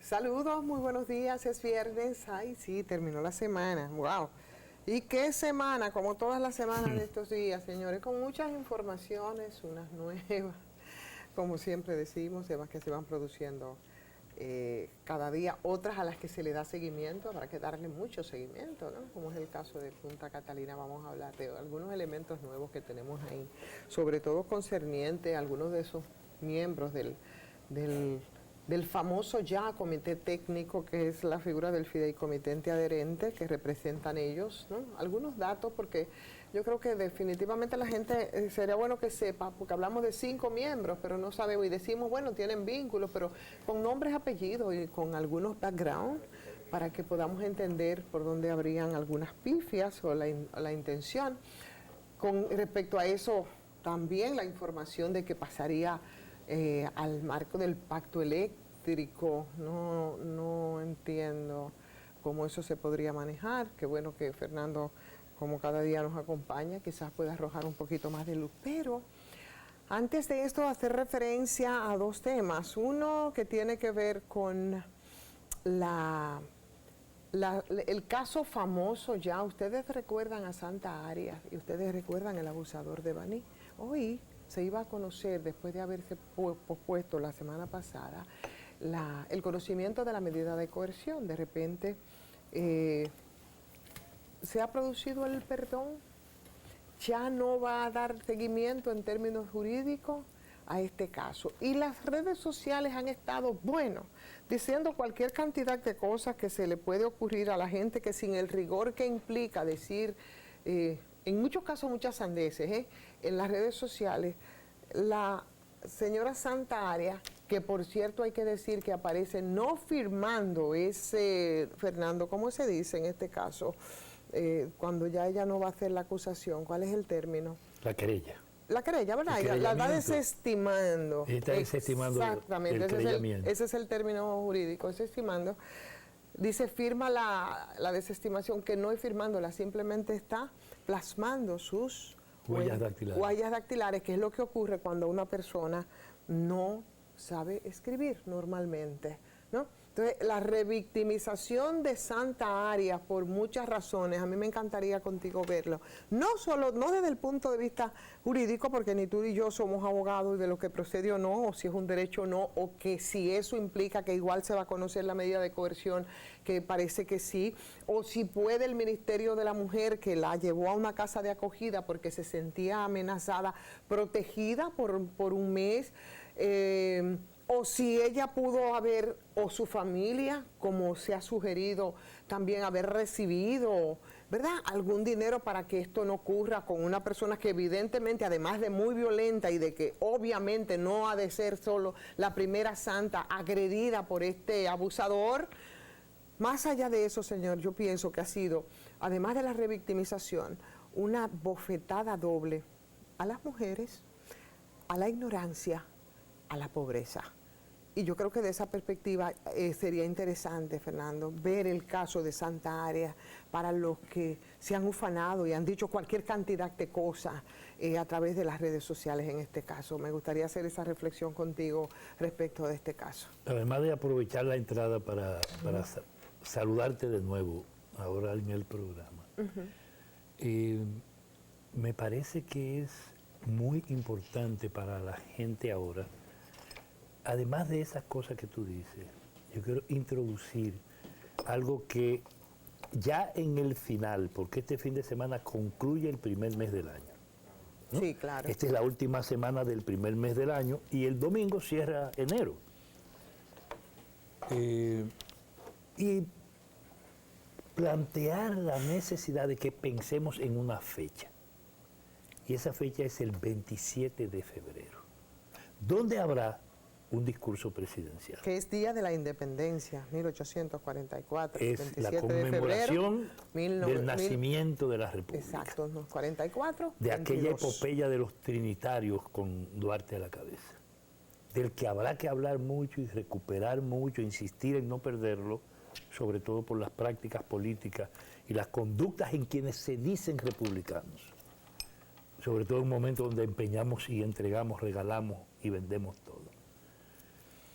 Saludos, muy buenos días, es viernes. Ay, sí, terminó la semana. Wow. ¿Y qué semana? Como todas las semanas de estos días, señores, con muchas informaciones, unas nuevas, como siempre decimos, temas que se van produciendo cada día, otras a las que se le da seguimiento, habrá que darle mucho seguimiento, ¿no? Como es el caso de Punta Catalina, vamos a hablar de algunos elementos nuevos que tenemos ahí, sobre todo concerniente a algunos de esos miembros del famoso ya comité técnico, que es la figura del fideicomitente adherente que representan ellos, ¿no? Algunos datos, porque yo creo que definitivamente la gente sería bueno que sepa, porque hablamos de 5 miembros, pero no sabemos, y decimos, bueno, tienen vínculos, pero con nombres, apellidos y con algunos background, para que podamos entender por dónde habrían algunas pifias o la intención. Con respecto a eso, también la información de que pasaría al marco del pacto eléctrico, no entiendo cómo eso se podría manejar. Qué bueno que Fernando, como cada día nos acompaña, quizás pueda arrojar un poquito más de luz. Pero antes de esto, hacer referencia a 2 temas. Uno que tiene que ver con el caso famoso ya. Ustedes recuerdan a Santa Arias y ustedes recuerdan el abusador de Baní. Hoy se iba a conocer, después de haberse pospuesto la semana pasada, el conocimiento de la medida de coerción. De repente se ha producido el perdón, ya no va a dar seguimiento en términos jurídicos a este caso. Y las redes sociales han estado, diciendo cualquier cantidad de cosas que se le puede ocurrir a la gente, que sin el rigor que implica decir, en muchos casos muchas sandeces, en las redes sociales. La señora Santa Arias, que por cierto hay que decir que aparece no firmando ese, Fernando, ¿cómo se dice en este caso? Cuando ya ella no va a hacer la acusación, ¿cuál es el término? La querella. La querella, ¿verdad? Ella la va desestimando. Está desestimando. Exactamente, ese es el término jurídico, desestimando. Dice, firma la desestimación, que no es firmándola, simplemente está plasmando sus huellas dactilares, que es lo que ocurre cuando una persona no sabe escribir normalmente, ¿no? Entonces, la revictimización de Santa Arias, por muchas razones, a mí me encantaría contigo verlo. No desde el punto de vista jurídico, porque ni tú ni yo somos abogados de lo que procede o no, o si es un derecho o no, o que si eso implica que igual se va a conocer la medida de coerción, que parece que sí, o si puede el Ministerio de la Mujer, que la llevó a una casa de acogida porque se sentía amenazada, protegida por un mes, o si ella pudo haber, o su familia, como se ha sugerido, también haber recibido, ¿verdad?, algún dinero para que esto no ocurra con una persona que evidentemente, además de muy violenta y de que obviamente no ha de ser solo la primera santa agredida por este abusador. Más allá de eso, señor, yo pienso que ha sido, además de la revictimización, una bofetada doble a las mujeres, a la ignorancia, a la pobreza. Y yo creo que de esa perspectiva sería interesante, Fernando, ver el caso de Santa Arias para los que se han ufanado y han dicho cualquier cantidad de cosas a través de las redes sociales en este caso. Me gustaría hacer esa reflexión contigo respecto de este caso. Además de aprovechar la entrada para saludarte de nuevo ahora en el programa. Me parece que es muy importante para la gente ahora. Además de esas cosas que tú dices, yo quiero introducir algo que ya en el final, porque este fin de semana concluye el primer mes del año, ¿no? Sí, claro. Esta es la última semana del primer mes del año y el domingo cierra enero. Y plantear la necesidad de que pensemos en una fecha. Y esa fecha es el 27 de febrero, donde habrá un discurso presidencial. Que es Día de la Independencia, 1844. Es la conmemoración del nacimiento de la República. Exacto, 44. De 22. aquella epopeya de los trinitarios con Duarte a la cabeza. Del que habrá que hablar mucho y recuperar mucho, insistir en no perderlo, sobre todo por las prácticas políticas y las conductas en quienes se dicen republicanos. Sobre todo en un momento donde empeñamos y entregamos, regalamos y vendemos todo.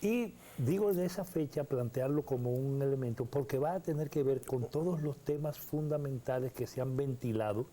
Y digo de esa fecha plantearlo como un elemento porque va a tener que ver con todos los temas fundamentales que se han ventilado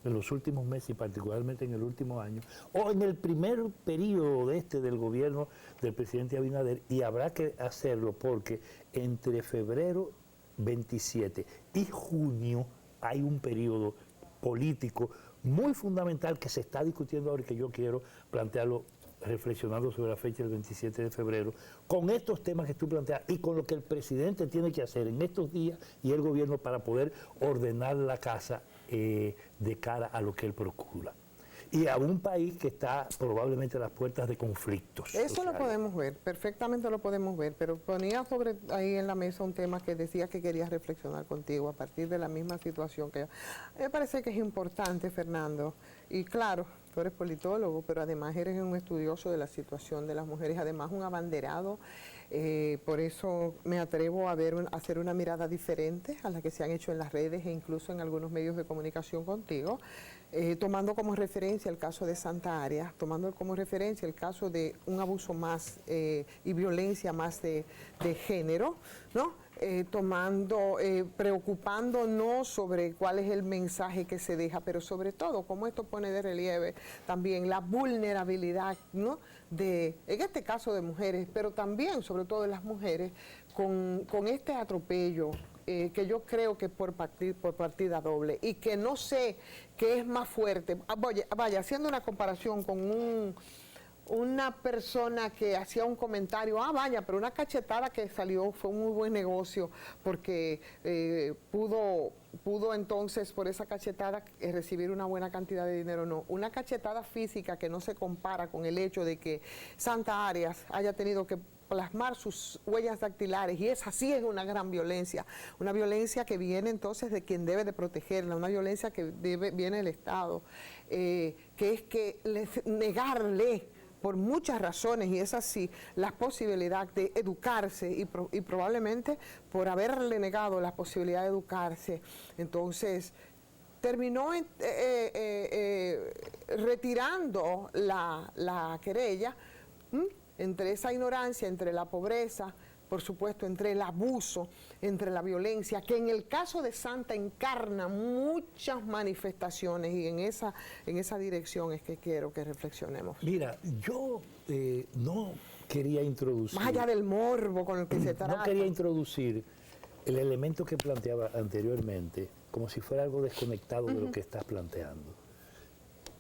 en los últimos meses y particularmente en el último año, o en el primer periodo del gobierno del presidente Abinader, y habrá que hacerlo porque entre febrero 27 y junio hay un periodo político muy fundamental que se está discutiendo ahora y que yo quiero plantearlo reflexionando sobre la fecha del 27 de febrero, con estos temas que tú planteas y con lo que el presidente tiene que hacer en estos días y el gobierno para poder ordenar la casa de cara a lo que él procura. Y a un país que está probablemente a las puertas de conflictos. Eso lo podemos ver, perfectamente lo podemos ver, pero ponía sobre ahí en la mesa un tema que decía que quería reflexionar contigo a partir de la misma situación que me parece que es importante, Fernando, y claro, tú eres politólogo, pero además eres un estudioso de la situación de las mujeres, además un abanderado, por eso me atrevo a hacer una mirada diferente a la que se han hecho en las redes e incluso en algunos medios de comunicación contigo, tomando como referencia el caso de Santa Arias, tomando como referencia el caso de un abuso más y violencia más de género, ¿no? Preocupándonos sobre cuál es el mensaje que se deja, pero sobre todo, como esto pone de relieve también la vulnerabilidad, ¿no? En este caso de mujeres, pero también, sobre todo de las mujeres, con este atropello, que yo creo que por partida doble, y que no sé qué es más fuerte. Vaya, haciendo una comparación con una persona que hacía un comentario, vaya, pero una cachetada que salió fue un muy buen negocio, porque pudo entonces por esa cachetada recibir una buena cantidad de dinero. No, una cachetada física que no se compara con el hecho de que Santa Arias haya tenido que plasmar sus huellas dactilares, y esa sí es una gran violencia, una violencia que viene entonces de quien debe de protegerla, una violencia que viene del Estado, que es que negarle por muchas razones, y es así, la posibilidad de educarse y probablemente por haberle negado la posibilidad de educarse, entonces terminó retirando la querella, entre esa ignorancia, entre la pobreza, por supuesto, entre el abuso, entre la violencia, que en el caso de Santa encarna muchas manifestaciones, y en esa dirección es que quiero que reflexionemos. Mira, yo no quería introducir... Más allá del morbo con el que se trata. No quería introducir el elemento que planteaba anteriormente, como si fuera algo desconectado de lo que estás planteando,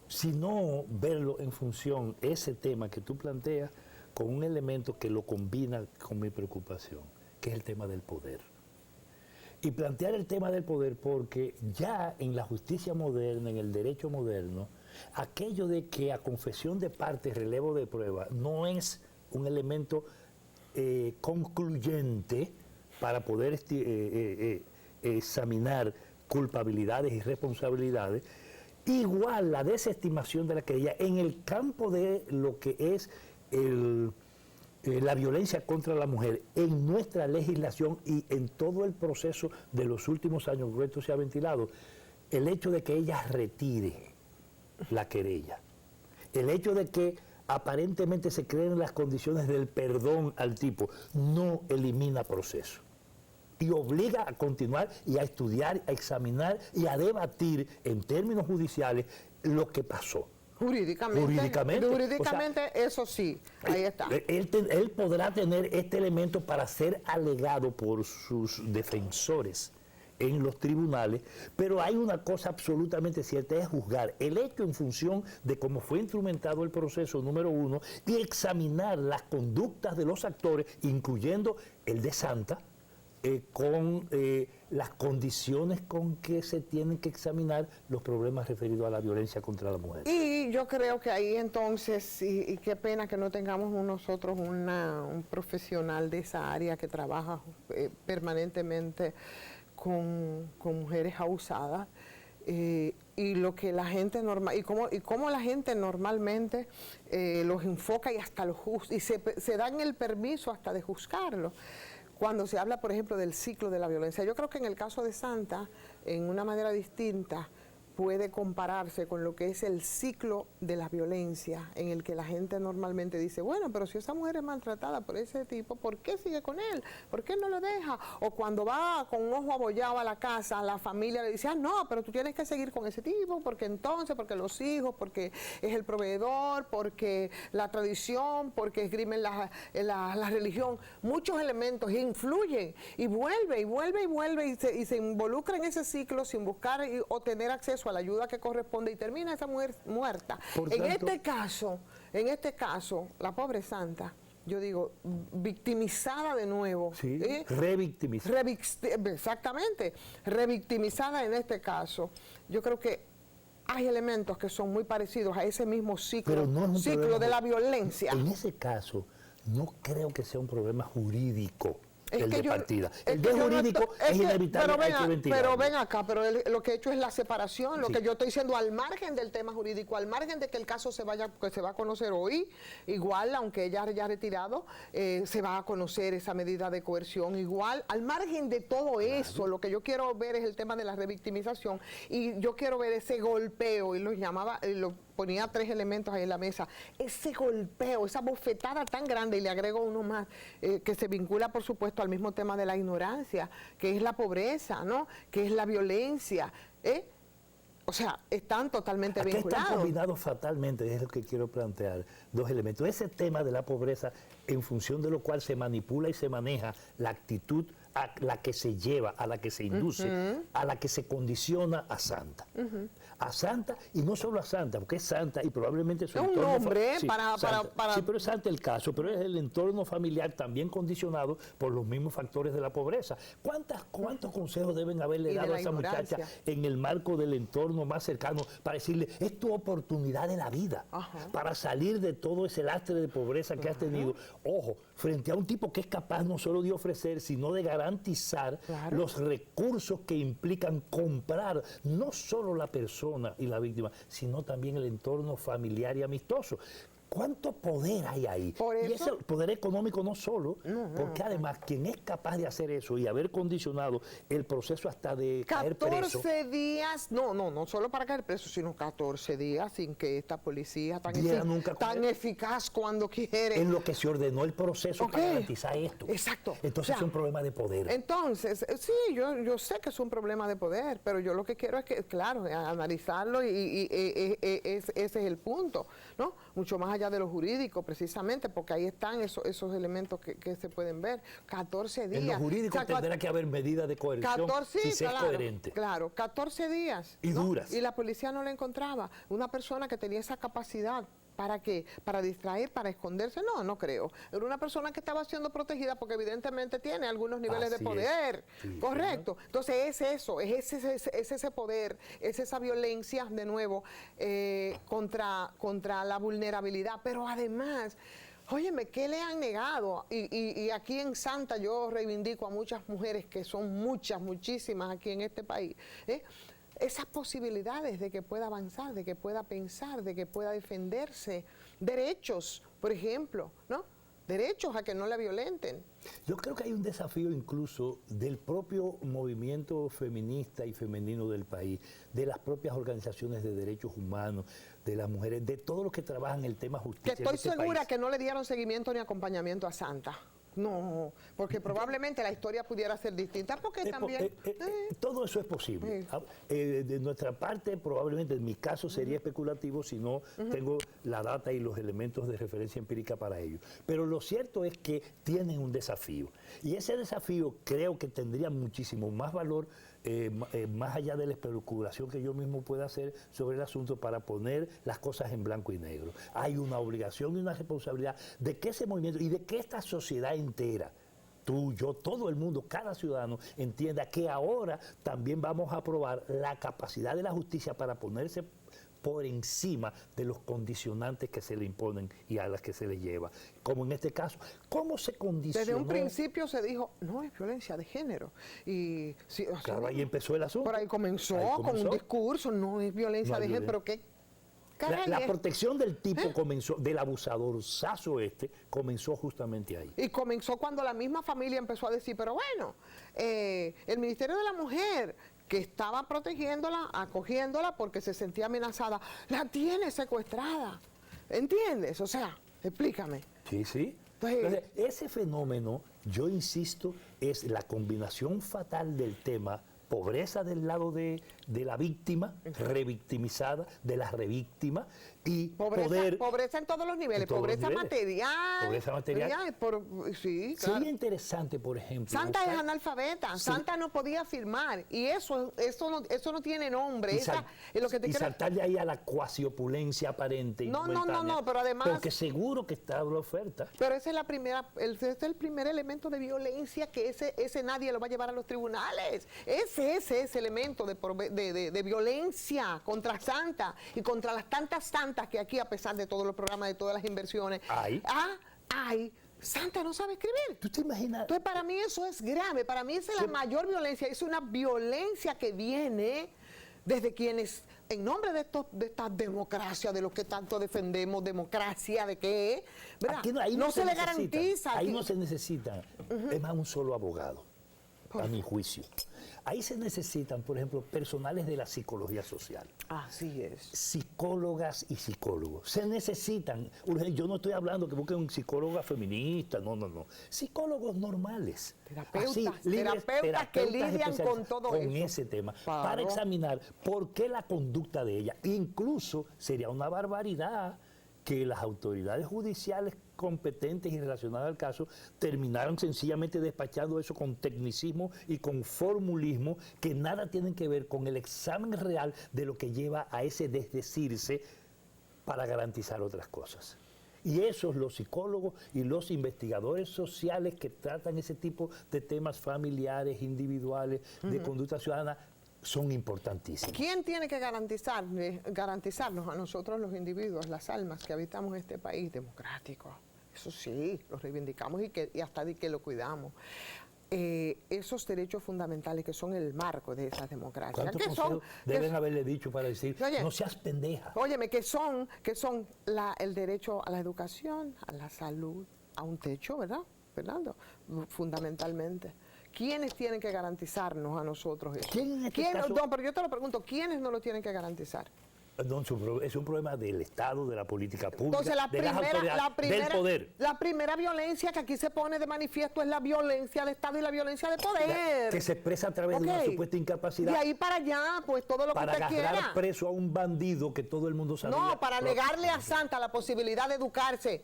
sino verlo en función, ese tema que tú planteas, con un elemento que lo combina con mi preocupación, que es el tema del poder. Y plantear el tema del poder porque ya en la justicia moderna, en el derecho moderno, aquello de que a confesión de parte, relevo de prueba, no es un elemento concluyente para poder examinar culpabilidades y responsabilidades. Igual la desestimación de la querella en el campo de lo que es la violencia contra la mujer en nuestra legislación y en todo el proceso de los últimos años, que esto se ha ventilado, el hecho de que ella retire la querella, el hecho de que aparentemente se creen las condiciones del perdón al tipo, no elimina proceso y obliga a continuar y a estudiar, a examinar y a debatir en términos judiciales lo que pasó. Jurídicamente, o sea, eso sí, ahí está. Él podrá tener este elemento para ser alegado por sus defensores en los tribunales, pero hay una cosa absolutamente cierta, es juzgar el hecho en función de cómo fue instrumentado el proceso número uno y examinar las conductas de los actores, incluyendo el de Santa, con las condiciones con que se tienen que examinar los problemas referidos a la violencia contra la mujer. Y yo creo que ahí entonces, y qué pena que no tengamos nosotros un profesional de esa área que trabaja permanentemente con mujeres abusadas, y lo que la gente normal y cómo la gente normalmente los enfoca y hasta los juzga, y se dan el permiso hasta de juzgarlos. Cuando se habla, por ejemplo, del ciclo de la violencia. Yo creo que en el caso de Santa, en una manera distinta, puede compararse con lo que es el ciclo de la violencia, en el que la gente normalmente dice, bueno, pero si esa mujer es maltratada por ese tipo, ¿por qué sigue con él? ¿Por qué no lo deja? O cuando va con un ojo abollado a la casa, la familia le dice, no, pero tú tienes que seguir con ese tipo, porque los hijos, porque es el proveedor, porque la tradición, porque esgrimen la religión. Muchos elementos influyen y vuelve y se involucra en ese ciclo sin buscar o tener acceso a la ayuda que corresponde y termina esa mujer muerta. En este caso, la pobre santa, yo digo, victimizada de nuevo. Sí, revictimizada. Exactamente, revictimizada en este caso. Yo creo que hay elementos que son muy parecidos a ese mismo ciclo, ciclo de la violencia. En ese caso, no creo que sea un problema jurídico. El de partida. El de jurídico es inevitable, hay que ventilarlo. Pero ven acá, pero lo que he hecho es la separación, lo que yo estoy diciendo al margen del tema jurídico, al margen de que el caso se va a conocer hoy, igual, aunque ella ya ha retirado, se va a conocer esa medida de coerción, igual, al margen de todo eso, lo que yo quiero ver es el tema de la revictimización, y yo quiero ver ese golpeo, y lo llamaba, ponía 3 elementos ahí en la mesa, ese golpeo, esa bofetada tan grande, y le agrego uno más, que se vincula, por supuesto, al mismo tema de la ignorancia, que es la pobreza, ¿no? Que es la violencia, O sea, están totalmente vinculados. Están combinados fatalmente, es lo que quiero plantear, 2 elementos. Ese tema de la pobreza, en función de lo cual se manipula y se maneja la actitud a la que se lleva, a la que se induce, a la que se condiciona a santa. A santa, y no solo a santa, porque es santa y probablemente su entorno... un nombre sí, para... Sí, pero es santa el caso, pero es el entorno familiar también condicionado por los mismos factores de la pobreza. ¿Cuántos consejos deben haberle dado a esa muchacha en el marco del entorno más cercano para decirle, es tu oportunidad de la vida, para salir de todo ese lastre de pobreza que has tenido? Ojo, frente a un tipo que es capaz no solo de ofrecer, sino de garantizar los recursos que implican comprar no solo la persona y la víctima, sino también el entorno familiar y amistoso. ¿Cuánto poder hay ahí? Y ese poder económico no solo, porque además quien es capaz de hacer eso y haber condicionado el proceso hasta de caer preso... 14 días, no solo para caer preso, sino 14 días sin que esta policía tan eficaz cuando quiere... En lo que se ordenó el proceso para garantizar esto. Exacto. Entonces es un problema de poder. Entonces, sí, yo sé que es un problema de poder, pero yo lo que quiero es que, claro, analizarlo y ese es el punto, ¿no? Mucho más allá de lo jurídico, precisamente, porque ahí están esos elementos que se pueden ver. 14 días. En lo jurídico tendrá que haber medidas de coerción si se es coherente. Claro, 14 días. Y duras. Y la policía no la encontraba. Una persona que tenía esa capacidad. ¿Para qué? ¿Para distraer? ¿Para esconderse? No creo. Era una persona que estaba siendo protegida porque evidentemente tiene algunos niveles de poder. Sí, correcto. Entonces es eso, es ese poder, es esa violencia, de nuevo, contra la vulnerabilidad. Pero además... Óyeme, ¿qué le han negado? Y aquí en Santa yo reivindico a muchas mujeres, que son muchísimas aquí en este país, esas posibilidades de que pueda avanzar, de que pueda pensar, de que pueda defenderse. Derechos, por ejemplo, ¿no? Derechos a que no la violenten. Yo creo que hay un desafío incluso del propio movimiento feminista y femenino del país, de las propias organizaciones de derechos humanos, de las mujeres, de todos los que trabajan el tema justicia. Que estoy segura que no le dieron seguimiento ni acompañamiento a Santa. No, porque probablemente la historia pudiera ser distinta, porque también... todo eso es posible. De nuestra parte, probablemente en mi caso sería especulativo si no tengo la data y los elementos de referencia empírica para ello. Pero lo cierto es que tienen un desafío. Y ese desafío creo que tendría muchísimo más valor, más allá de la especulación que yo mismo pueda hacer sobre el asunto, para poner las cosas en blanco y negro. Hay una obligación y una responsabilidad de que ese movimiento y de que esta sociedad entera, tú, yo, todo el mundo, cada ciudadano, entienda que ahora también vamos a probar la capacidad de la justicia para ponerse por encima de los condicionantes que se le imponen y a las que se le lleva. Como en este caso, ¿cómo se condicionó? Desde un principio se dijo, no es violencia de género. Y, sí, claro, ahí empezó el asunto. Por ahí comenzó con un discurso, no es violencia de género, pero ¿qué? La protección del tipo comenzó, del abusador saso comenzó justamente ahí. Y comenzó cuando la misma familia empezó a decir, pero bueno, el Ministerio de la Mujer, que estaba protegiéndola, acogiéndola porque se sentía amenazada, la tiene secuestrada. ¿Entiendes? O sea, explícame. Sí, sí. Entonces, ese fenómeno, yo insisto, es la combinación fatal del tema pobreza del lado de la víctima, revictimizada, de la revíctima, y pobreza en todos los niveles, pobreza material. Pobreza material. Sí, claro. Sería interesante, por ejemplo. Santa es analfabeta, sí. Santa no podía firmar, y eso no tiene nombre. Y saltarle ahí a la cuasi opulencia aparente. No, pero además. Porque seguro que está la oferta. Pero ese es el primer elemento de violencia que ese nadie lo va a llevar a los tribunales. Ese es ese elemento de violencia contra Santa y contra las tantas santas que aquí, a pesar de todos los programas, de todas las inversiones, Santa no sabe escribir. ¿Tú te imaginas? Entonces, para mí eso es grave, para mí esa es la mayor violencia, es una violencia que viene desde quienes, en nombre de esta democracia, de lo que tanto defendemos, democracia, de qué, ¿verdad? Ahí no se le garantiza. Ahí no se necesita, es más, un solo abogado, a mi juicio. Ahí se necesitan, por ejemplo, personales de la psicología social. Así es. Psicólogas y psicólogos. Se necesitan. Yo no estoy hablando que busquen un psicóloga feminista, no. Psicólogos normales. Terapeutas que lidian con todo eso. Con ese tema. Para examinar por qué la conducta de ella. Incluso sería una barbaridad que las autoridades judiciales competentes y relacionadas al caso terminaron sencillamente despachando eso con tecnicismo y con formulismo que nada tienen que ver con el examen real de lo que lleva a ese desdecirse para garantizar otras cosas. Y esos, los psicólogos y los investigadores sociales que tratan ese tipo de temas familiares, individuales, de conducta ciudadana, son importantísimos. ¿Quién tiene que garantizarnos a nosotros los individuos, las almas que habitamos este país democrático? Eso sí, lo reivindicamos y hasta de que lo cuidamos. Esos derechos fundamentales que son el marco de esas democracias. ¿Cuántos consejos deben haberle dicho para decir, oye, no seas pendeja? Óyeme, que son el derecho a la educación, a la salud, a un techo, ¿verdad, Fernando? Fundamentalmente. ¿Quiénes tienen que garantizarnos a nosotros eso? No, pero yo te lo pregunto, ¿quiénes no lo tienen que garantizar? No, es un problema del Estado, de la política pública, entonces, de las autoridades, del poder. La primera violencia que aquí se pone de manifiesto es la violencia de Estado y la violencia de poder. Que se expresa a través de una supuesta incapacidad. De ahí para allá, pues todo lo que usted quiera. Para agarrar preso a un bandido que todo el mundo sabía. No, para negarle a Santa la posibilidad de educarse.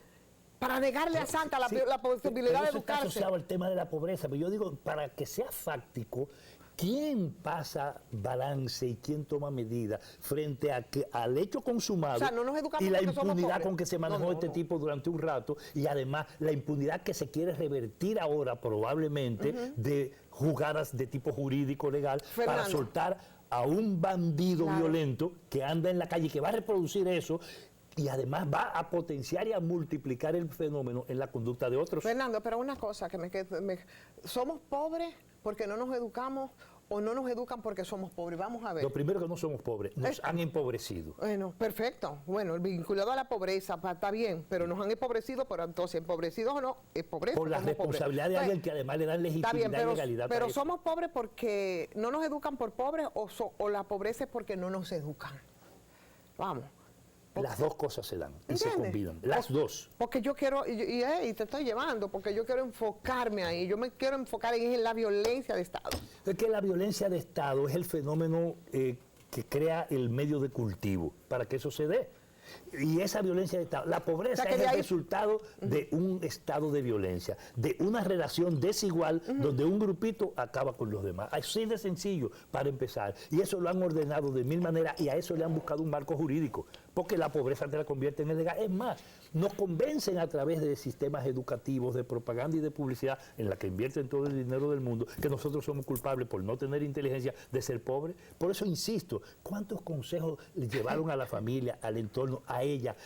Para negarle a Santa la posibilidad de educarse. Está asociado al tema de la pobreza, pero yo digo, para que sea fáctico, ¿quién pasa balance y quién toma medidas frente al hecho consumado, o sea, no nos educamos y la impunidad con que se manejó tipo durante un rato, y además la impunidad que se quiere revertir ahora probablemente de jugadas de tipo jurídico legal, Fernando, para soltar a un bandido violento que anda en la calle y que va a reproducir eso? Y además va a potenciar y a multiplicar el fenómeno en la conducta de otros. Fernando, pero una cosa ¿somos pobres porque no nos educamos o no nos educan porque somos pobres? Vamos a ver. Lo primero, que no somos pobres, nos han empobrecido. Bueno, perfecto. Bueno, vinculado a la pobreza, está bien, pero nos han empobrecido, pero entonces, empobrecidos o no, es pobreza. Por la responsabilidad de alguien que además le dan legitimidad y legalidad. Pero somos pobres porque no nos educan por pobres o la pobreza es porque no nos educan. Vamos. Las dos cosas se dan y se combinan, las dos. Porque yo quiero, y te estoy llevando, porque yo quiero enfocarme ahí, yo me quiero enfocar en la violencia de Estado. Es que la violencia de Estado es el fenómeno que crea el medio de cultivo para que eso se dé. Y esa violencia de Estado, la pobreza es el resultado de un estado de violencia, de una relación desigual donde un grupito acaba con los demás. Así de sencillo para empezar. Y eso lo han ordenado de mil maneras y a eso le han buscado un marco jurídico, porque la pobreza te la convierte en ilegal. Es más, nos convencen a través de sistemas educativos, de propaganda y de publicidad en la que invierten todo el dinero del mundo, que nosotros somos culpables por no tener inteligencia de ser pobres. Por eso insisto, ¿cuántos consejos le llevaron a la familia, al entorno, a ella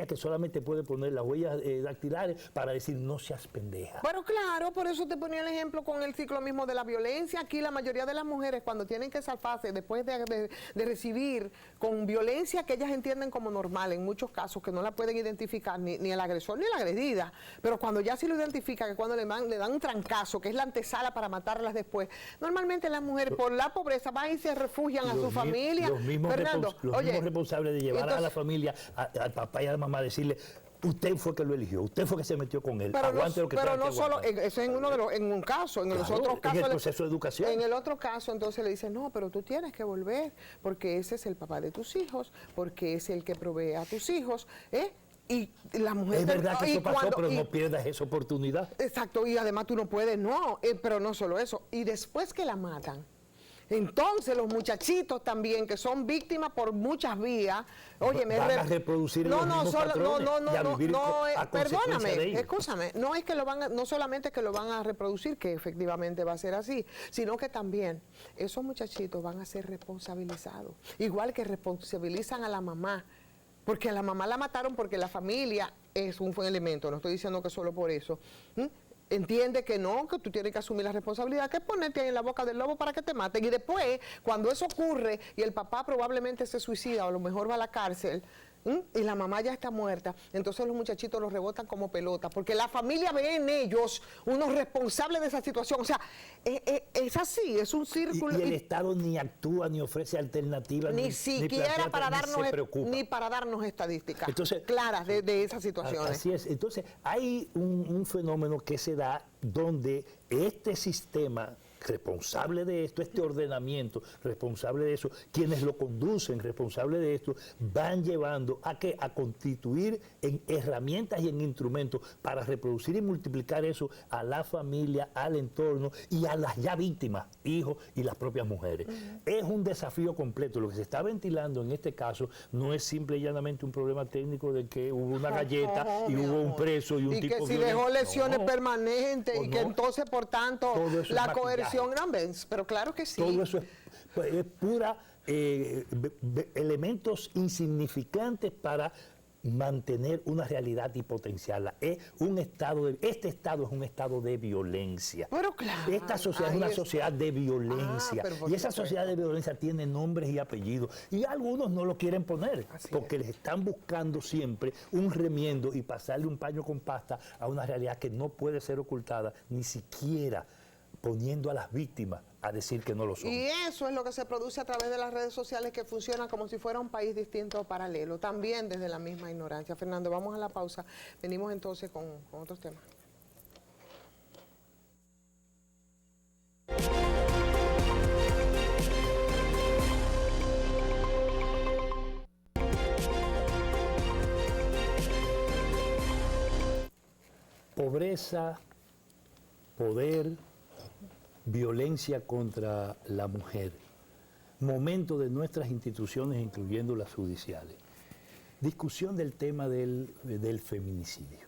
que solamente puede poner las huellas dactilares para decir no seas pendeja? Bueno, claro, por eso te ponía el ejemplo con el ciclo mismo de la violencia. Aquí la mayoría de las mujeres, cuando tienen que zafarse después de recibir con violencia que ellas entienden como como normal en muchos casos, que no la pueden identificar ni el agresor ni la agredida, pero cuando ya sí lo identifica, que cuando le dan un trancazo, que es la antesala para matarlas después, normalmente las mujeres por la pobreza van y se refugian a su familia. Los mismos responsables de llevar a la familia, al papá y a la mamá, a decirle: usted fue que lo eligió, usted fue que se metió con él. Pero no solo, eso es en un caso, en los otros casos. En el proceso de educación. En el otro caso, entonces le dicen: no, pero tú tienes que volver, porque ese es el papá de tus hijos, porque es el que provee a tus hijos, Y la mujer... Es verdad que eso pasó, pero no pierdas esa oportunidad. Exacto, y además tú no puedes, pero no solo eso. Y después que la matan, entonces los muchachitos también, que son víctimas por muchas vías, oye, van a reproducir los mismos patrones y a vivir a consecuencia de ellos. Escúchame, no es que no solamente que lo van a reproducir, que efectivamente va a ser así, sino que también esos muchachitos van a ser responsabilizados, igual que responsabilizan a la mamá, porque a la mamá la mataron porque la familia es un elemento, no estoy diciendo que solo por eso. Entiende que no, que tú tienes que asumir la responsabilidad, que es ponerte ahí en la boca del lobo para que te maten. Y después, cuando eso ocurre y el papá probablemente se suicida o a lo mejor va a la cárcel, y la mamá ya está muerta, entonces los muchachitos los rebotan como pelota, porque la familia ve en ellos unos responsables de esa situación. O sea, es así, es un círculo. Y el Estado ni actúa, ni ofrece alternativas, ni siquiera para darnos estadísticas claras de esas situaciones. Así es. Entonces, hay un fenómeno que se da donde este sistema responsable de esto, este ordenamiento responsable de eso, quienes lo conducen responsable de esto, van llevando a constituir en herramientas y en instrumentos para reproducir y multiplicar eso a la familia, al entorno y a las ya víctimas, hijos y las propias mujeres. Es un desafío completo. Lo que se está ventilando en este caso no es simple y llanamente un problema técnico de que hubo una galleta y hubo un preso y un tipo que si dejó lesiones permanentes y que entonces por tanto la coerción, pero claro que sí. Todo eso es pura elementos insignificantes para mantener una realidad y potenciarla. Este estado es un estado de violencia. Pero claro. Esta sociedad es una sociedad de violencia. Y esa sociedad de violencia tiene nombres y apellidos. Y algunos no lo quieren poner, porque les están buscando siempre un remiendo y pasarle un paño con pasta a una realidad que no puede ser ocultada, ni siquiera poniendo a las víctimas a decir que no lo son. Y eso es lo que se produce a través de las redes sociales, que funcionan como si fuera un país distinto o paralelo, también desde la misma ignorancia. Fernando, vamos a la pausa. Venimos entonces con otros temas. Pobreza, poder, violencia contra la mujer, momento de nuestras instituciones, incluyendo las judiciales. Discusión del tema del feminicidio.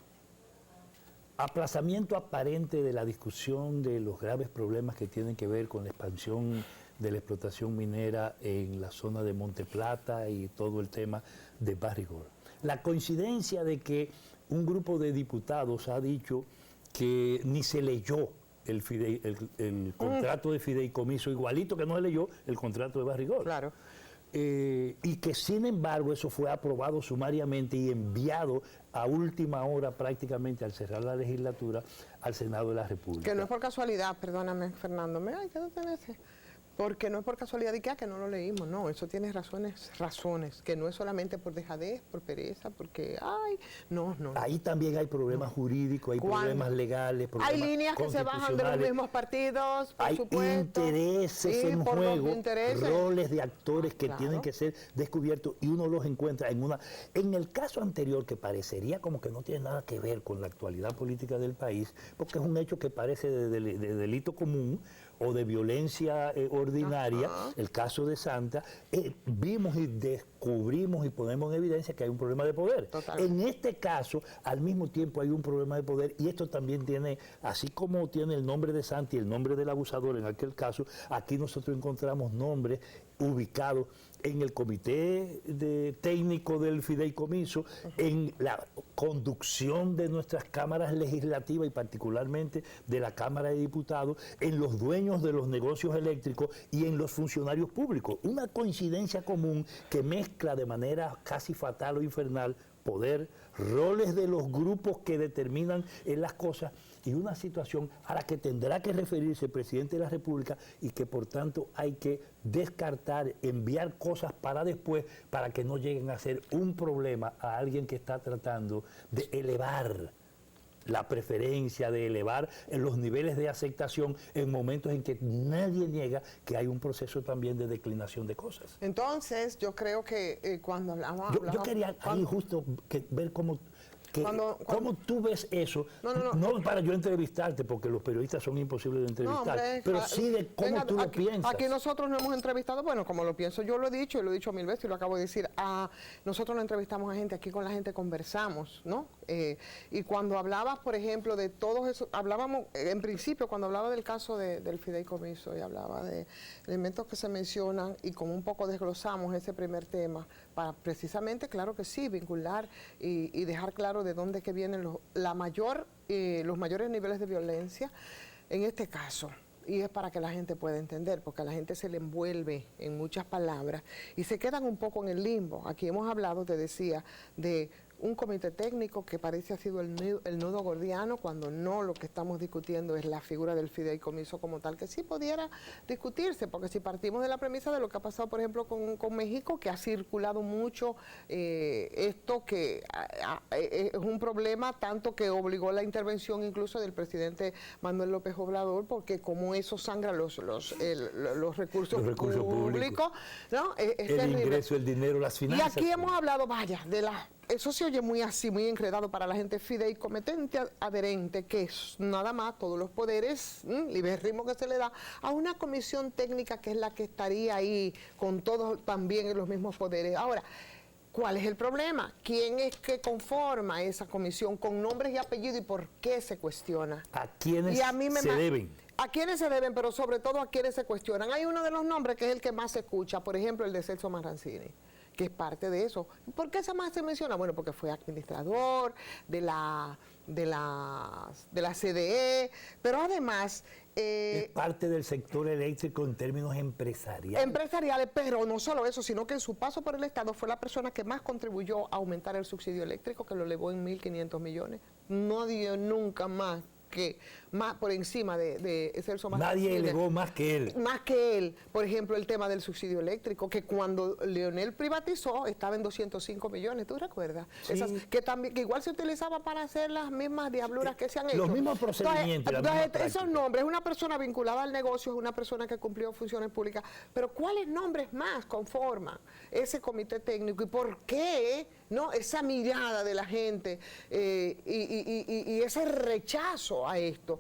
Aplazamiento aparente de la discusión de los graves problemas que tienen que ver con la expansión de la explotación minera en la zona de Monte Plata y todo el tema de Barrigol. La coincidencia de que un grupo de diputados ha dicho que ni se leyó el contrato de fideicomiso, igualito que no se leyó el contrato de Barrigol. Claro. Y que sin embargo eso fue aprobado sumariamente y enviado a última hora prácticamente al cerrar la legislatura al Senado de la República. Que no es por casualidad, perdóname Fernando, hay que detenerse. Porque no es por casualidad de que no lo leímos, no, eso tiene razones, que no es solamente por dejadez, por pereza, porque, no. Ahí también hay problemas jurídicos, hay problemas legales, problemas hay líneas que se bajan de los mismos partidos, por hay supuesto. Intereses en juego, roles de actores que tienen que ser descubiertos y uno los encuentra en el caso anterior, que parecería como que no tiene nada que ver con la actualidad política del país, porque es un hecho que parece de delito común o de violencia ordinaria, el caso de Santa, vimos y descubrimos y ponemos en evidencia que hay un problema de poder. En este caso, al mismo tiempo hay un problema de poder, y esto también tiene, así como tiene el nombre de Santa y el nombre del abusador en aquel caso, aquí nosotros encontramos nombres ubicado en el comité técnico del fideicomiso, en la conducción de nuestras cámaras legislativas y particularmente de la Cámara de Diputados, en los dueños de los negocios eléctricos y en los funcionarios públicos. Una coincidencia común que mezcla de manera casi fatal o infernal poder, roles de los grupos que determinan las cosas y una situación a la que tendrá que referirse el presidente de la República y que por tanto hay que descartar, enviar cosas para después para que no lleguen a ser un problema a alguien que está tratando de elevar la preferencia, de elevar en los niveles de aceptación en momentos en que nadie niega que hay un proceso también de declinación de cosas. Entonces, yo creo que cuando hablamos... Yo quería ahí justo ver cómo... ¿Cómo tú ves eso? No para yo entrevistarte, porque los periodistas son imposibles de entrevistar, pero sí de cómo tú lo piensas. Aquí nosotros no hemos entrevistado, bueno, como lo pienso, yo lo he dicho 1000 veces y lo acabo de decir. Nosotros no entrevistamos a gente, aquí con la gente conversamos, ¿no? Y cuando hablabas, por ejemplo, de todos esos, hablábamos, en principio, cuando hablaba del caso del fideicomiso y hablaba de elementos que se mencionan y como un poco desglosamos ese primer tema, para precisamente, claro que sí, vincular y dejar claro de dónde que vienen los mayores niveles de violencia en este caso. Y es para que la gente pueda entender, porque a la gente se le envuelve en muchas palabras y se quedan un poco en el limbo. Aquí hemos hablado, te decía, de un comité técnico que parece ha sido el nudo gordiano, cuando no, lo que estamos discutiendo es la figura del fideicomiso como tal, que sí pudiera discutirse, porque si partimos de la premisa de lo que ha pasado, por ejemplo, con México, que ha circulado mucho esto, que es un problema tanto que obligó la intervención incluso del presidente Manuel López Obrador, porque como eso sangra los recursos públicos, ¿no? El ingreso, el dinero, las finanzas. Y aquí hemos hablado, vaya, eso se oye muy así, muy enredado para la gente fideicomitente adherente, que es nada más todos los poderes, libérrimo que se le da a una comisión técnica que es la que estaría ahí con todos también los mismos poderes. Ahora, ¿cuál es el problema? ¿Quién es que conforma esa comisión con nombres y apellidos y por qué se cuestiona? ¿A quiénes se deben? ¿A quiénes se deben? Pero sobre todo a quiénes se cuestionan. Hay uno de los nombres que es el que más se escucha, por ejemplo, el de Celso Marrancini, que es parte de eso. ¿Por qué ese más se menciona? Bueno, porque fue administrador de la CDE, pero además... es parte del sector eléctrico en términos empresariales. Empresariales, pero no solo eso, sino que en su paso por el Estado fue la persona que más contribuyó a aumentar el subsidio eléctrico, que lo elevó en 1.500 millones. No dio nunca más por encima de Celso Marrancini. Nadie elevó más que él. Más que él. Por ejemplo, el tema del subsidio eléctrico, que cuando Leonel privatizó estaba en 205 millones, ¿tú recuerdas? Sí. Que igual se utilizaba para hacer las mismas diabluras que se han hecho. Los mismos procedimientos. Entonces, esos nombres, es una persona vinculada al negocio, es una persona que cumplió funciones públicas, pero ¿cuáles nombres más conforman ese comité técnico y por qué no esa mirada de la gente y ese rechazo a esto?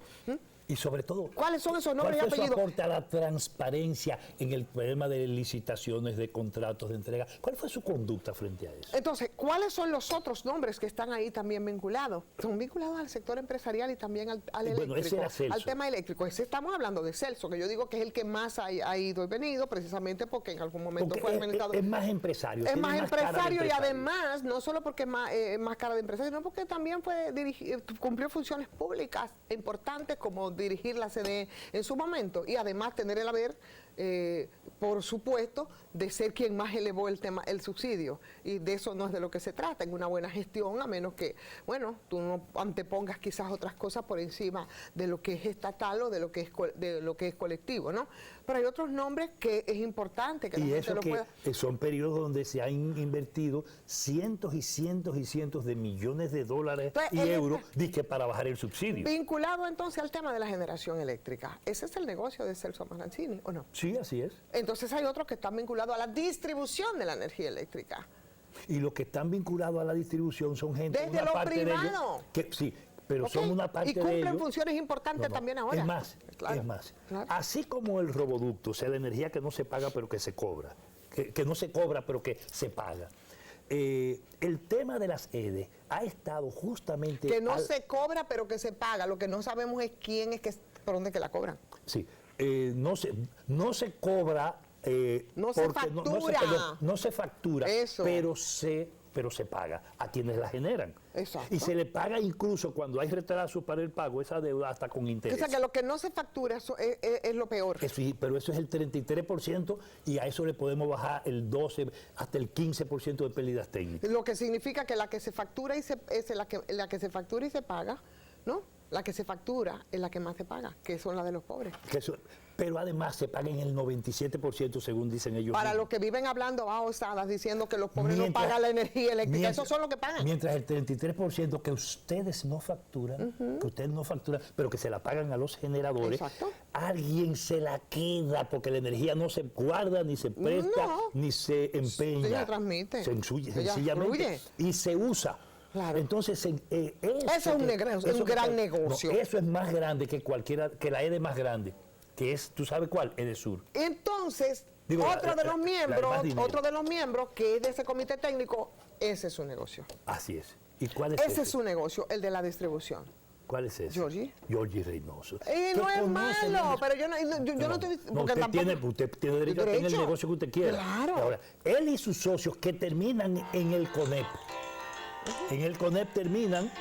Y sobre todo, ¿cuáles son esos nombres y apellidos? ¿Cuál fue su aporte a la transparencia en el problema de licitaciones, de contratos, de entrega? ¿Cuál fue su conducta frente a eso? Entonces, ¿cuáles son los otros nombres que están ahí también vinculados? Son vinculados al sector empresarial y también al eléctrico. Bueno, ese era Celso. Al tema eléctrico. Estamos hablando de Celso, que yo digo que es el que más ha ido y venido, precisamente porque en algún momento fue administrador. Es más empresario. Es más empresario y además, no solo porque es más cara de empresario, sino porque también cumplió funciones públicas importantes como dirigir la CDE en su momento y además tener el haber, por supuesto, de ser quien más elevó el subsidio. Y de eso no es de lo que se trata, en una buena gestión, a menos que, bueno, tú no antepongas quizás otras cosas por encima de lo que es estatal o de lo que es colectivo, ¿no? Pero hay otros nombres que es importante que la gente lo pueda... son periodos donde se han invertido cientos y cientos y cientos de millones de dólares y euros para bajar el subsidio. Vinculado entonces al tema de la generación eléctrica. ¿Ese es el negocio de Celso Marrancini o no? Sí, así es. Entonces hay otros que están vinculados a la distribución de la energía eléctrica. Y los que están vinculados a la distribución son gente... Desde lo privado. Sí, pero son una parte de ellos... Y cumplen funciones importantes también ahora. Es más, así como el roboducto, o sea, la energía que no se paga pero que se cobra, que no se cobra pero que se paga. El tema de las EDE ha estado justamente... Que no se cobra pero que se paga, lo que no sabemos es quién es por dónde que la cobran. Sí, no se cobra no se factura. No se factura, Eso. pero se paga a quienes la generan. Exacto. Y se le paga incluso cuando hay retraso para el pago, esa deuda hasta con interés. O sea, que lo que no se factura eso es lo peor. Sí, pero eso es el 33% y a eso le podemos bajar el 12, hasta el 15% de pérdidas técnicas. Lo que significa que la que se factura es la que se factura y se paga, ¿no? La que se factura es la que más se paga, que son las de los pobres. Pero además se pagan el 97% según dicen ellos. Para mismos. los que viven hablando a osadas diciendo que los pobres no pagan la energía eléctrica, esos son los que pagan. Mientras el 33% que ustedes no facturan, pero que se la pagan a los generadores, Exacto. alguien se la queda porque la energía no se guarda, ni se presta, ni se empeña. Ella transmite. Sencillamente. Fluye. Y se usa. Claro. Entonces, eso es un gran negocio. Eso es más grande que que la EDE más grande, que es, ¿tú sabes cuál? EDESUR. Entonces, otro de los miembros que es de ese comité técnico, ese es su negocio. Así es. ¿Y cuál es ese? Es su negocio, el de la distribución. ¿Cuál es ese? Georgie Reynoso. Y no es malo, pero yo no estoy... Usted tiene derecho a tener el negocio que usted quiera. Claro. Ahora, él y sus socios que terminan en el CONEP. En el CONEP terminan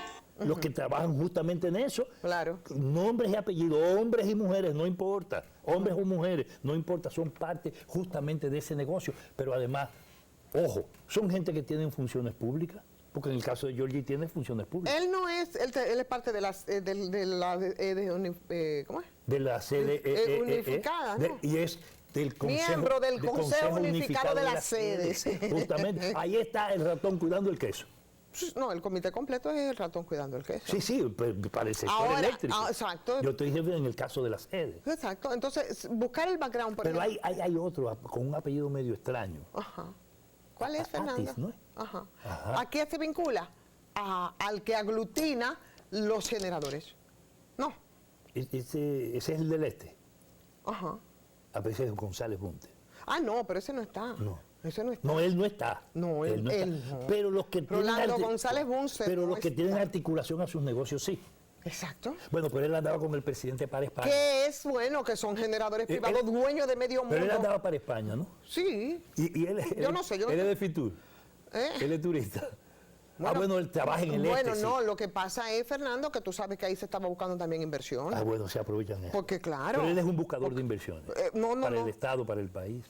los que trabajan justamente en eso. Claro. Nombres y apellidos, hombres y mujeres, no importa. Hombres o mujeres, no importa, son parte justamente de ese negocio. Pero además, ojo, son gente que tienen funciones públicas. Porque en el caso de Georgie tiene funciones públicas. Él no es, él es parte de las, ¿cómo es? De la sede unificada, ¿no? Y es del Consejo, miembro del Consejo Unificado de las Sedes. Justamente, ahí está el ratón cuidando el queso. No, el comité completo es el ratón cuidando el queso. Sí, para el sector eléctrico. Exacto. Yo estoy diciendo en el caso de las sedes. Exacto, entonces buscar el background. Pero hay otro con un apellido medio extraño. Ajá. ¿Cuál es, Fernando? Atis, ¿no? Ajá. ¿A qué se vincula? Al que aglutina los generadores. No. Ese es el del este. Ajá. A veces es González Bunte. No, pero ese no está. No. Ese no está. No, él no está. No, él no está. Pero los que Rolando González Bunce. Pero los que tienen articulación a sus negocios, sí. Exacto. Bueno, pero él andaba con el presidente para España. Que es bueno que son generadores privados, dueños de medio mundo. Pero él andaba para España, ¿no? Sí. Y él, yo no sé. Él es de Fitur. Él es turista. Bueno, él trabaja en el este. Bueno, no, lo que pasa es, Fernando, que tú sabes que ahí se estaba buscando también inversión. Bueno, se aprovechan eso. Porque claro. Pero él es un buscador de inversiones. Para el Estado, para el país.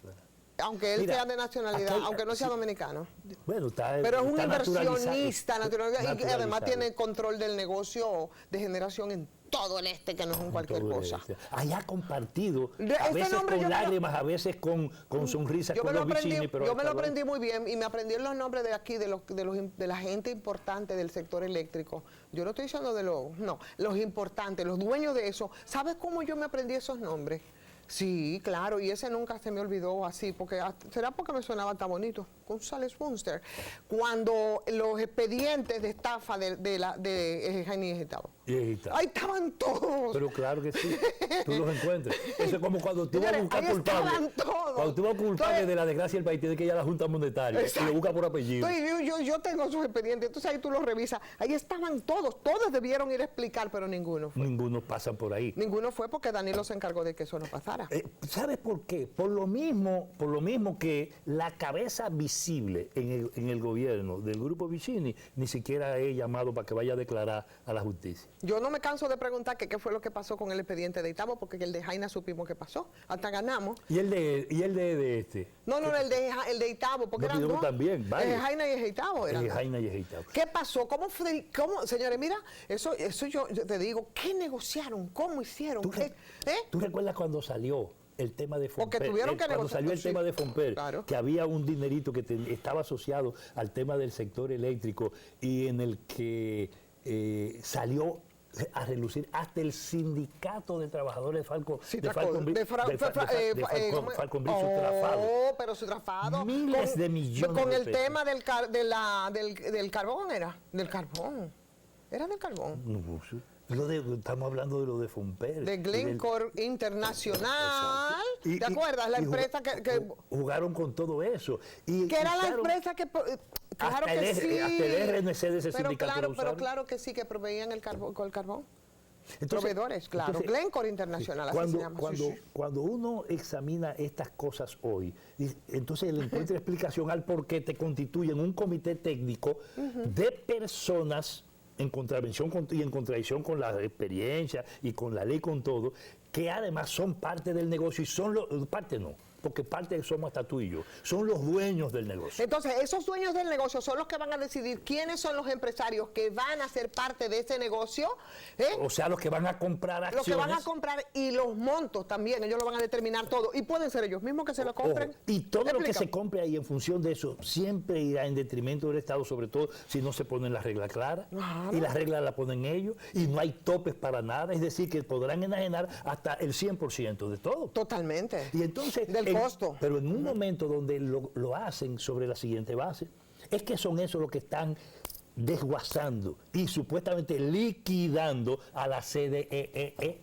Aunque él sea de nacionalidad, aunque no sea dominicano. Bueno, pero es un inversionista naturalizado, y además tiene control del negocio de generación en todo el este, que no es en cualquier cosa. Allá compartido, a veces con lágrimas, a veces con sonrisas, con los vecinos. Yo me lo aprendí muy bien y me aprendí los nombres de aquí, de la gente importante del sector eléctrico. Yo no estoy diciendo los importantes, los dueños de eso. ¿Sabes cómo yo me aprendí esos nombres? Sí, claro, y ese nunca se me olvidó así, porque será porque me sonaba tan bonito, González Bunster, cuando los expedientes de estafa de Jaime y Egitado. Ahí estaban todos. Pero claro que sí, tú los encuentras. Eso es como cuando tú vas a buscar culpables. Cuando tú vas a culpables de la desgracia del país, tienes que ir a la Junta Monetaria. Exacto. Y lo busca por apellido. Yo tengo sus expedientes, entonces ahí tú los revisas. Ahí estaban todos debieron ir a explicar, pero ninguno fue. Ninguno pasa por ahí. Ninguno fue porque Danilo se encargó de que eso no pasara. ¿Sabes por qué? Por lo mismo que la cabeza visible en el gobierno del Grupo Vicini ni siquiera he llamado para que vaya a declarar a la justicia. Yo no me canso de preguntar qué fue lo que pasó con el expediente de Itabo, porque el de Jaina supimos qué pasó, hasta ganamos. ¿Y el de este? No, el de Itabo, porque eran dos. También, vale. Jaina y Itabo eran. Jaina y Itabo. ¿Qué pasó? ¿Cómo, señores, mira, eso yo te digo, ¿qué negociaron? ¿Cómo hicieron? ¿Tú recuerdas cuando salió el tema de Fomper? Porque tuvieron que cuando salió el tema de Fomper, claro, que había un dinerito que estaba asociado al tema del sector eléctrico y en el que salió a relucir hasta el sindicato de trabajadores de Falcon Bridge, su trafado. Pero su trafado. Miles de millones con de el pesos. tema del carbón, ¿era? Del carbón. ¿Era del carbón? No, sí. Estamos hablando de lo de Fomper. De Glencore Internacional. ¿Te acuerdas? La empresa que jugaron con todo eso. Que era la empresa que... Claro que sí. Hasta el RNC de ese sindicato. Pero claro que sí, que proveían el carbón. Entonces, proveedores, claro. Entonces, Glencore Internacional, así se llama. Cuando uno examina estas cosas hoy, entonces le encuentra explicación al por qué te constituyen un comité técnico de personas en contravención y en contradicción con la experiencia y con la ley, con todo, que además son parte del negocio y son parte no, porque parte somos hasta tú y yo, son los dueños del negocio. Entonces, esos dueños del negocio son los que van a decidir quiénes son los empresarios que van a ser parte de ese negocio. O sea, los que van a comprar acciones. Los que van a comprar y los montos también, ellos lo van a determinar todo. Y pueden ser ellos mismos que se lo compren. Ojo, y todo lo que se compre ahí en función de eso siempre irá en detrimento del Estado, sobre todo si no se ponen las reglas claras. Y las reglas las ponen ellos y no hay topes para nada. Es decir, que podrán enajenar hasta el 100% de todo. Totalmente. Y entonces, costo. Pero en un momento donde lo hacen sobre la siguiente base, es que son esos los que están desguazando y supuestamente liquidando a la CDEE.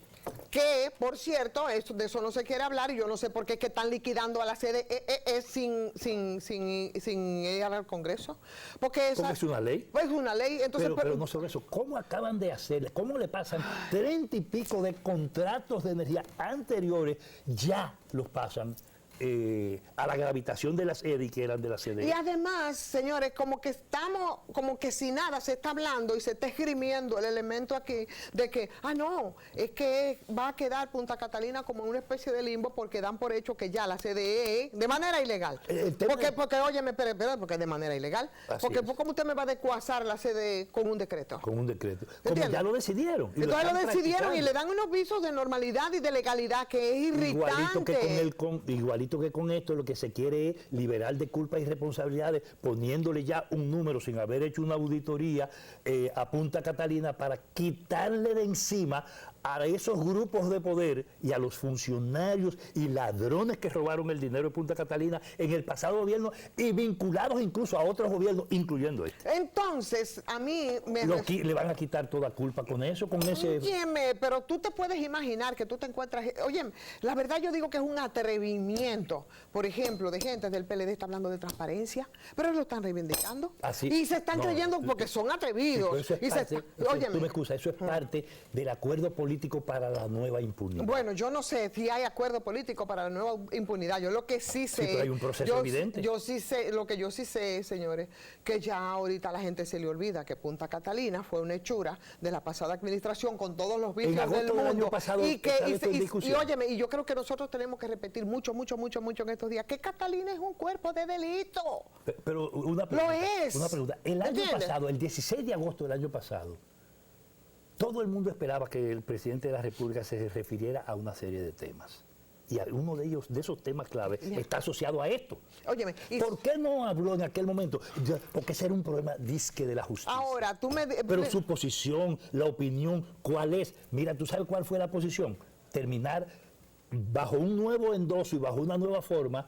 Que, por cierto, de eso no se quiere hablar y yo no sé por qué es que están liquidando a la CDEE sin ir al Congreso. Porque es una ley. Es una ley. Entonces, pero no solo eso, ¿cómo acaban de hacer? ¿Cómo le pasan 30 y pico de contratos de energía anteriores? Ya los pasan a la gravitación de las EDI que eran de la CDE. Y además, señores, como que si nada se está hablando y se está esgrimiendo el elemento aquí de que, no, es que va a quedar Punta Catalina como una especie de limbo porque dan por hecho que ya la CDE, de manera ilegal. Porque óyeme, espera, porque de manera ilegal. Porque ¿cómo usted me va a descuasar la CDE con un decreto? Con un decreto. Como ya lo decidieron. Entonces lo decidieron y le dan unos visos de normalidad y de legalidad que es irritante. Igualito que con esto, lo que se quiere es liberar de culpas y responsabilidades, poniéndole ya un número sin haber hecho una auditoría a Punta Catalina para quitarle de encima a esos grupos de poder y a los funcionarios y ladrones que robaron el dinero de Punta Catalina en el pasado gobierno y vinculados incluso a otros gobiernos, incluyendo este. Entonces, a mí le van a quitar toda culpa con eso, con ese... Óyeme, pero tú te puedes imaginar que tú te encuentras... Oye, la verdad yo digo que es un atrevimiento, por ejemplo, de gente del PLD está hablando de transparencia, pero ellos lo están reivindicando. Así, y se están creyendo porque son atrevidos. Tú me excusas, eso es parte del acuerdo político para la nueva impunidad. Bueno, yo no sé si hay acuerdo político para la nueva impunidad. Yo lo que sí sé... Sí, pero hay un proceso evidente. Yo sí sé, lo que yo sí sé, señores, que ya ahorita a la gente se le olvida que Punta Catalina fue una hechura de la pasada administración con todos los vicios del mundo. Año pasado, y óyeme, y yo creo que nosotros tenemos que repetir mucho en estos días que Catalina es un cuerpo de delito. Pero una pregunta. Lo es. Una pregunta. El año pasado, el 16 de agosto del año pasado, todo el mundo esperaba que el presidente de la República se refiriera a una serie de temas. Y uno de ellos, de esos temas clave, está asociado a esto. Óyeme, ¿por qué no habló en aquel momento? Porque ese era un problema disque de la justicia. Ahora, pero su posición, la opinión, ¿cuál es? Mira, ¿tú sabes cuál fue la posición? Terminar bajo un nuevo endoso y bajo una nueva forma,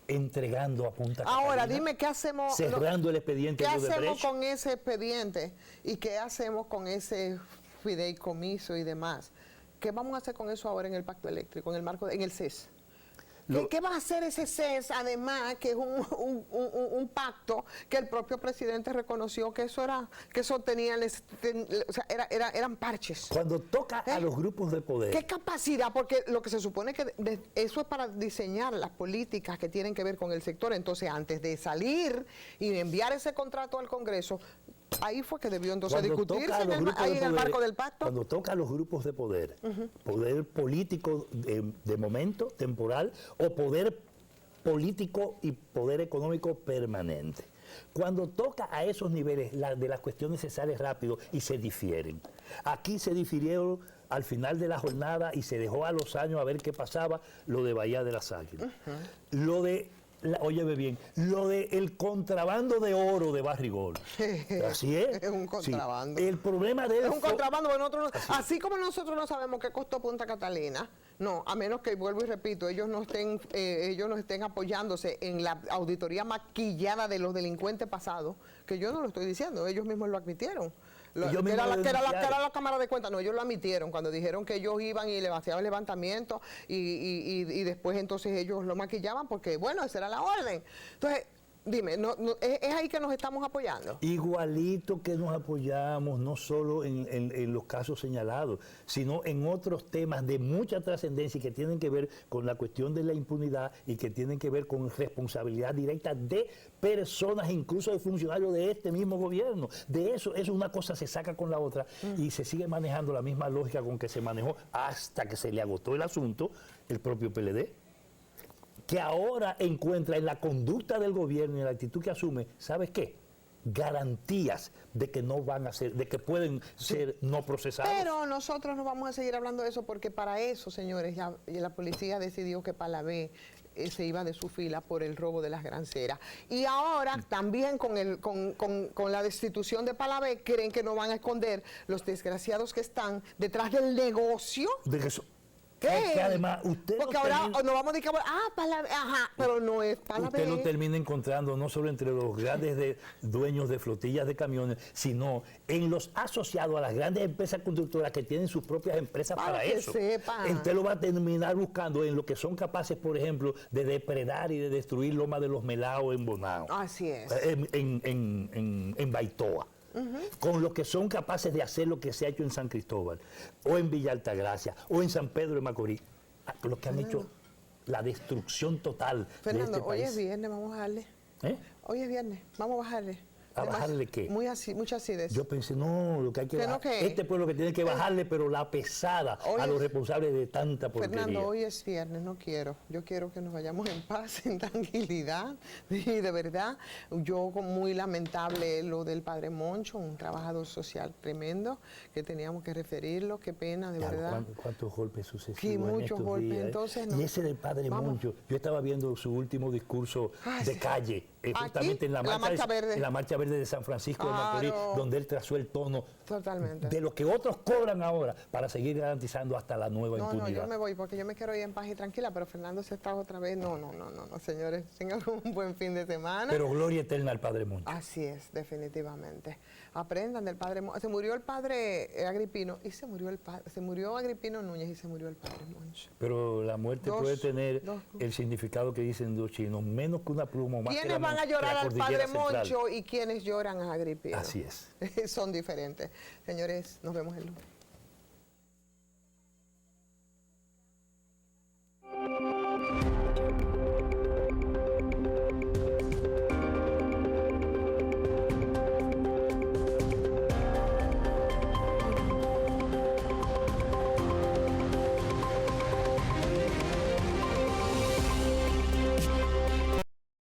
entregando a Punta Catalina. Ahora, dime, ¿qué hacemos? Cerrando el expediente. ¿Qué hacemos con ese expediente? ¿Y qué hacemos con ese fideicomiso y demás? ¿Qué vamos a hacer con eso ahora en el pacto eléctrico, en el CES? ¿Qué va a hacer ese CES, además, que es un pacto que el propio presidente reconoció que eso tenía, o sea, eran parches? Cuando toca a los grupos de poder. ¿Qué capacidad? Porque lo que se supone que eso es para diseñar las políticas que tienen que ver con el sector. Entonces, antes de salir y enviar ese contrato al Congreso, ahí fue que debió entonces discutirse ahí en el marco del pacto. Cuando toca a los grupos de poder, poder político de momento, temporal, o poder político y poder económico permanente. Cuando toca a esos niveles, de las cuestiones se sale rápido y se difieren. Aquí se difirieron al final de la jornada y se dejó a los años a ver qué pasaba lo de Bahía de las Águilas. Lo de... óyeme bien, lo del contrabando de oro de Barrigol. Así es. Es un contrabando. Sí. El problema de es un contrabando, pero nosotros así como nosotros no sabemos qué costó Punta Catalina, no, a menos que, vuelvo y repito, ellos no estén apoyándose en la auditoría maquillada de los delincuentes pasados, que yo no lo estoy diciendo, ellos mismos lo admitieron. Que era la Cámara de Cuentas, no, ellos lo admitieron cuando dijeron que ellos iban y le hacían el levantamiento y después entonces ellos lo maquillaban porque, bueno, esa era la orden. Entonces, Dime, ¿es ahí que nos estamos apoyando? Igualito que nos apoyamos, no solo en los casos señalados, sino en otros temas de mucha trascendencia y que tienen que ver con la cuestión de la impunidad y que tienen que ver con responsabilidad directa de personas, incluso de funcionarios de este mismo gobierno. De eso una cosa se saca con la otra y se sigue manejando la misma lógica con que se manejó hasta que se le agotó el asunto el propio PLD, que ahora encuentra en la conducta del gobierno y en la actitud que asume, ¿sabes qué? Garantías de que no van a ser, de que pueden ser no procesados. Pero nosotros no vamos a seguir hablando de eso porque para eso, señores, ya la policía decidió que Palavé se iba de su fila por el robo de las granceras. Y ahora también con la destitución de Palavé creen que no van a esconder los desgraciados que están detrás del negocio. De eso. ¿Qué? Que además usted porque ahora nos vamos a decir, Palavé, ajá, pero no es Palavé. Usted lo termina encontrando no solo entre los grandes dueños de flotillas de camiones, sino en los asociados a las grandes empresas constructoras que tienen sus propias empresas para que eso. Sepa. Usted lo va a terminar buscando en lo que son capaces, por ejemplo, de depredar y de destruir Loma de los Melaos en Bonao. Así es. En Baitoa. Con los que son capaces de hacer lo que se ha hecho en San Cristóbal, o en Villa Altagracia, o en San Pedro de Macorís, los que han hecho la destrucción total Fernando, de este país. Hoy es viernes, vamos a bajarle. Hoy es viernes, vamos a bajarle. ¿A bajarle qué? Mucha acidez. Yo pensé, no, lo que hay que bajar, este pueblo que tiene que bajarle, pero la pesada a los responsables de tanta porquería. Fernando, hoy es viernes, no quiero. Yo quiero que nos vayamos en paz, en tranquilidad. Y de verdad, muy lamentable lo del padre Moncho, un trabajador social tremendo, que teníamos que referirlo, qué pena, de verdad. ¿Cuántos golpes sucesivos? Sí, muchos golpes. Días, Entonces, y ese del padre Moncho, yo estaba viendo su último discurso de calle, justamente en la marcha verde. En la marcha verde de San Francisco de Macorís, donde él trazó el tono de lo que otros cobran ahora para seguir garantizando hasta la nueva impunidad. No, yo me voy porque yo me quiero ir en paz y tranquila, pero Fernando se está otra vez. No, señores, tengan un buen fin de semana. Pero gloria eterna al padre Moncho. Así es, definitivamente. Aprendan del padre Moncho. Se murió el padre Agripino y se murió Agripino Núñez y se murió el padre Moncho. Pero la muerte puede tener el significado que dicen los chinos, menos que una pluma, más. ¿Quiénes van a llorar al padre Moncho y quiénes lloran a Agripino? Así es. Son diferentes. Señores, nos vemos el lunes.